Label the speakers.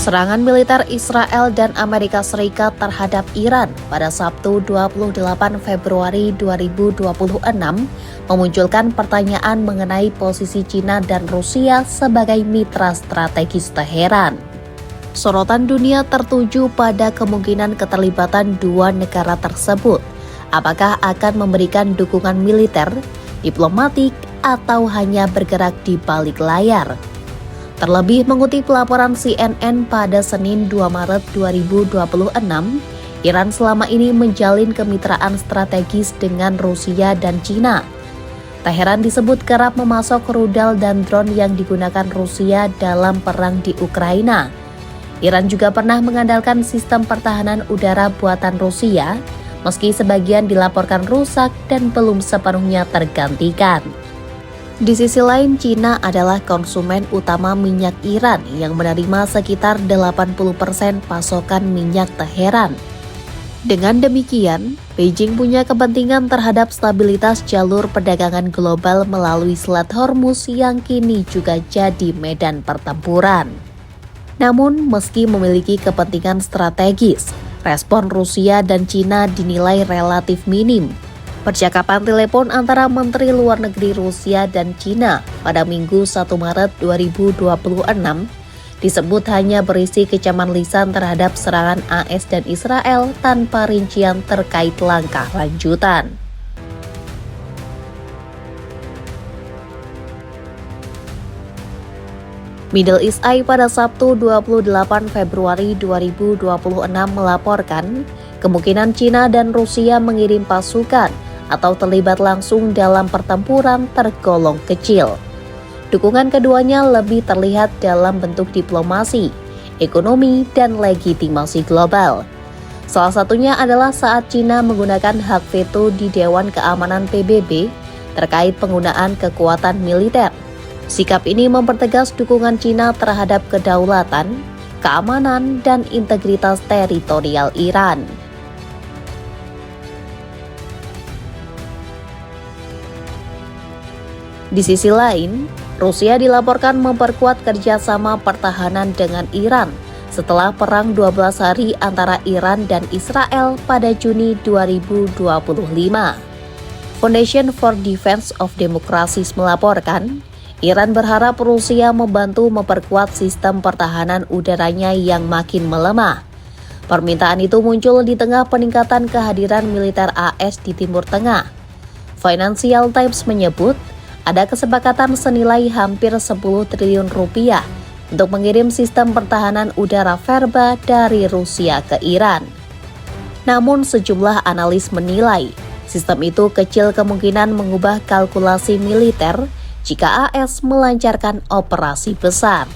Speaker 1: Serangan militer Israel dan Amerika Serikat terhadap Iran pada Sabtu 28 Februari 2026 memunculkan pertanyaan mengenai posisi China dan Rusia sebagai mitra strategis Teheran. Sorotan dunia tertuju pada kemungkinan keterlibatan dua negara tersebut. Apakah akan memberikan dukungan militer, diplomatik, atau hanya bergerak di balik layar? Terlebih mengutip laporan CNN pada Senin 2 Maret 2026, Iran selama ini menjalin kemitraan strategis dengan Rusia dan China. Teheran disebut kerap memasok rudal dan drone yang digunakan Rusia dalam perang di Ukraina. Iran juga pernah mengandalkan sistem pertahanan udara buatan Rusia, meski sebagian dilaporkan rusak dan belum sepenuhnya tergantikan. Di sisi lain, China adalah konsumen utama minyak Iran yang menerima sekitar 80% pasokan minyak Teheran. Dengan demikian, Beijing punya kepentingan terhadap stabilitas jalur perdagangan global melalui Selat Hormuz yang kini juga jadi medan pertempuran. Namun, meski memiliki kepentingan strategis, respon Rusia dan China dinilai relatif minim. Percakapan telepon antara Menteri Luar Negeri Rusia dan China pada Minggu 1 Maret 2026 disebut hanya berisi kecaman lisan terhadap serangan AS dan Israel tanpa rincian terkait langkah lanjutan. Middle East Eye pada Sabtu 28 Februari 2026 melaporkan kemungkinan China dan Rusia mengirim pasukan atau terlibat langsung dalam pertempuran tergolong kecil. Dukungan keduanya lebih terlihat dalam bentuk diplomasi, ekonomi, dan legitimasi global. Salah satunya adalah saat China menggunakan hak veto di Dewan Keamanan PBB terkait penggunaan kekuatan militer. Sikap ini mempertegas dukungan China terhadap kedaulatan, keamanan, dan integritas teritorial Iran. Di sisi lain, Rusia dilaporkan memperkuat kerjasama pertahanan dengan Iran setelah perang 12 hari antara Iran dan Israel pada Juni 2025. Foundation for Defense of Democracy melaporkan, Iran berharap Rusia membantu memperkuat sistem pertahanan udaranya yang makin melemah. Permintaan itu muncul di tengah peningkatan kehadiran militer AS di Timur Tengah. Financial Times menyebut, ada kesepakatan senilai hampir 10 triliun rupiah untuk mengirim sistem pertahanan udara Verba dari Rusia ke Iran. Namun sejumlah analis menilai, sistem itu kecil kemungkinan mengubah kalkulasi militer jika AS melancarkan operasi besar.